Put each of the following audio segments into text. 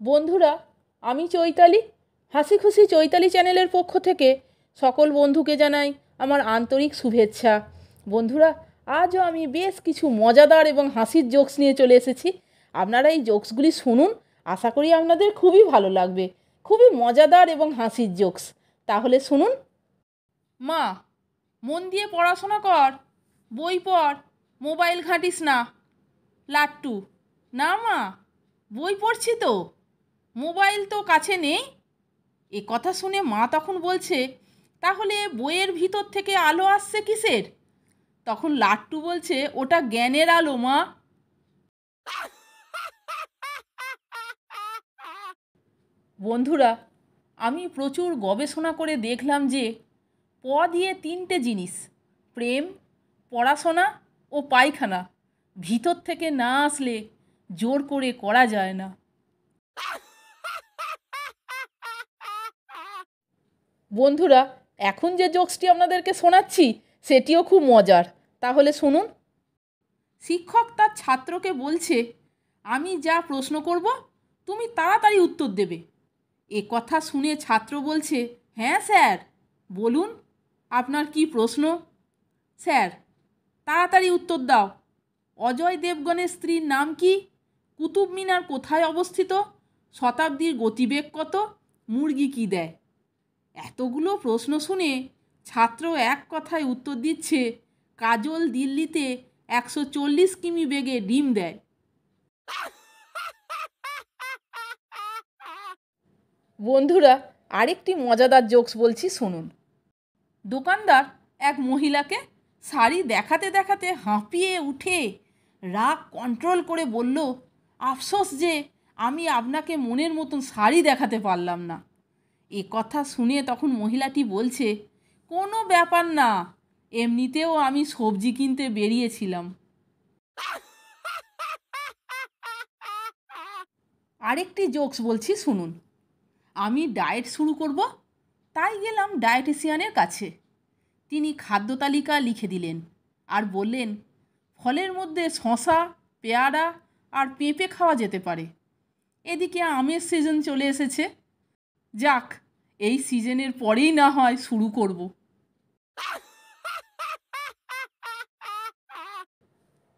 বন্ধুরা, আমি চৈতালি। হাসি খুশি চৈতালি চ্যানেলের পক্ষ থেকে সকল বন্ধুকে জানাই আমার আন্তরিক শুভেচ্ছা। বন্ধুরা, আজও আমি বেশ কিছু মজাদার এবং হাসির জোকস নিয়ে চলে এসেছি। আপনারা এই জোকসগুলি শুনুন, আশা করি আপনাদের খুবই ভালো লাগবে। খুবই মজাদার এবং হাসির জোকস। তাহলে শুনুন। মা, মন দিয়ে পড়াশোনা কর, বই পড়, মোবাইল ঘাঁটিস না। লাট্টু: না মা, বই পড়ছি তো, মোবাইল তো কাছে নেই। এ কথা শুনে মা তখন বলছে, তাহলে বইয়ের ভিতর থেকে আলো আসছে কিসের? তখন লাট্টু বলছে, ওটা জ্ঞানের আলো মা। বন্ধুরা, আমি প্রচুর গবেষণা করে দেখলাম যে প দিয়ে 3টে জিনিস, প্রেম, পড়াশোনা ও পায়খানা, ভিতর থেকে না আসলে জোর করে করা যায় না। বন্ধুরা, এখন যে জোকসটি আপনাদেরকে শোনাচ্ছি সেটিও খুব মজার। তাহলে শুনুন। শিক্ষক তার ছাত্রকে বলছে, আমি যা প্রশ্ন করব তুমি তাড়াতাড়ি উত্তর দেবে। এ কথা শুনে ছাত্র বলছে, হ্যাঁ স্যার, বলুন আপনার কি প্রশ্ন? স্যার, তাড়াতাড়ি উত্তর দাও। অজয় দেবগনের স্ত্রীর নাম কি? কুতুব মিনার কোথায় অবস্থিত? শতাব্দীর গতিবেগ কত? মুরগি কি দেয়? এতগুলো প্রশ্ন শুনে ছাত্র এক কথায় উত্তর দিচ্ছে, কাজল দিল্লিতে 140 কিমি বেগে ডিম দেয়। বন্ধুরা, আরেকটি মজাদার জোকস বলছি, শুনুন। দোকানদার এক মহিলাকে শাড়ি দেখাতে দেখাতে হাঁপিয়ে উঠে রাগ কন্ট্রোল করে বলল, আফসোস যে আমি আপনাকে মনের মতন শাড়ি দেখাতে পারলাম না। এ কথা শুনে তখন মহিলাটি বলছে, কোনো ব্যাপার না, এমনিতেও আমি সবজি কিনতে বেরিয়েছিলাম। আরেকটি জোকস বলছি, শুনুন। আমি ডায়েট শুরু করব, তাই গেলাম ডায়েটিশিয়ানের কাছে। তিনি খাদ্য তালিকা লিখে দিলেন আর বললেন, ফলের মধ্যে শসা, পেয়ারা আর পেঁপে খাওয়া যেতে পারে। এদিকে আমের সিজন চলে এসেছে। যাক, এই সিজনের পরেই না হয় শুরু করব।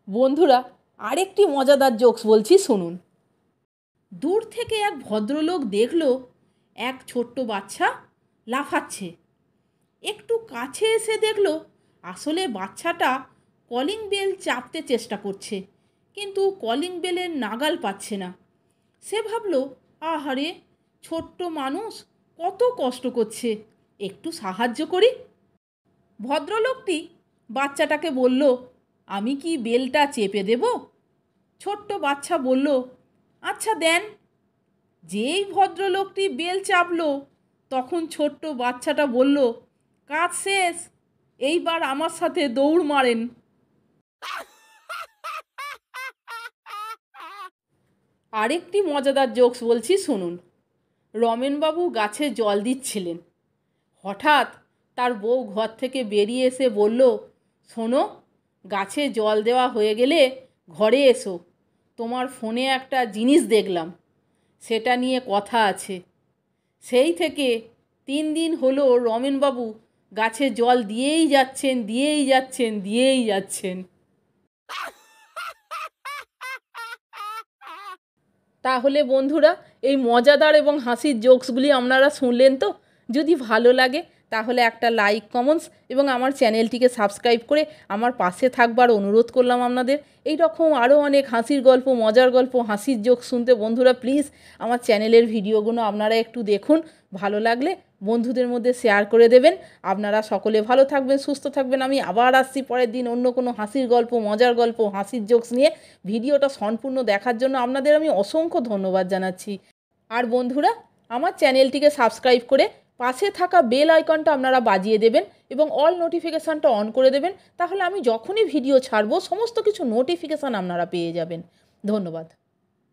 বন্ধুরা, আরেকটি মজাদার জোকস বলছি, শুনুন। দূর থেকে এক ভদ্রলোক দেখল এক ছোট্ট বাচ্চা লাফাচ্ছে। একটু কাছে এসে দেখল আসলে বাচ্চাটা কলিং বেল চাপতে চেষ্টা করছে, কিন্তু কলিং বেলের নাগাল পাচ্ছে না। সে ভাবল, আহারে, ছোট্ট মানুষ কত কষ্ট করছে, একটু সাহায্য করি। ভদ্রলোকটি বাচ্চাটাকে বলল, আমি কি বেলটা চেপে দেব? ছোট্ট বাচ্চা বলল, আচ্ছা দেন। যেই ভদ্রলোকটি বেল চাপল, তখন ছোট্ট বাচ্চাটা বলল, কাজ শেষ, এইবার আমার সাথে দৌড় মারেন। আরেকটি মজাদার জোকস বলছি, শুনুন। রমেনবাবু গাছে জল দিচ্ছিলেন। হঠাৎ তার বউ ঘর থেকে বেরিয়ে এসে বলল, শোনো, গাছে জল দেওয়া হয়ে গেলে ঘরে এসো, তোমার ফোনে একটা জিনিস দেখলাম, সেটা নিয়ে কথা আছে। সেই থেকে 3 দিন হলো রমেনবাবু গাছে জল দিয়েই যাচ্ছেন, দিয়েই যাচ্ছেন, দিয়েই যাচ্ছেন। তাহলে বন্ধুরা, এই মজাদার এবং হাসির জোকসগুলি আপনারা শুনলেন তো? যদি ভালো লাগে তাহলে একটা লাইক, কমেন্টস এবং আমার চ্যানেলটিকে সাবস্ক্রাইব করে আমার পাশে থাকবার অনুরোধ করলাম আপনাদের। এই রকম আরও অনেক হাসির গল্প, মজার গল্প, হাসির জোকস শুনতে বন্ধুরা প্লিজ আমার চ্যানেলের ভিডিওগুলো আপনারা একটু দেখুন। ভালো লাগলে বন্ধুদের মধ্যে শেয়ার করে দেবেন। আপনারা সকলে ভালো থাকবেন, সুস্থ থাকবেন। আমি আবার আসছি পরের দিন অন্য কোনো হাসির গল্প, মজার গল্প, হাসির জোকস নিয়ে। ভিডিওটা সম্পূর্ণ দেখার জন্য আপনাদের আমি অসংখ্য ধন্যবাদ জানাচ্ছি। আর বন্ধুরা, আমার চ্যানেলটিকে সাবস্ক্রাইব করে পাশে থাকা বেল আইকনটা আপনারা বাজিয়ে দেবেন এবং অল নোটিফিকেশানটা অন করে দেবেন। তাহলে আমি যখনই ভিডিও ছাড়বো সমস্ত কিছু নোটিফিকেশান আপনারা পেয়ে যাবেন। ধন্যবাদ।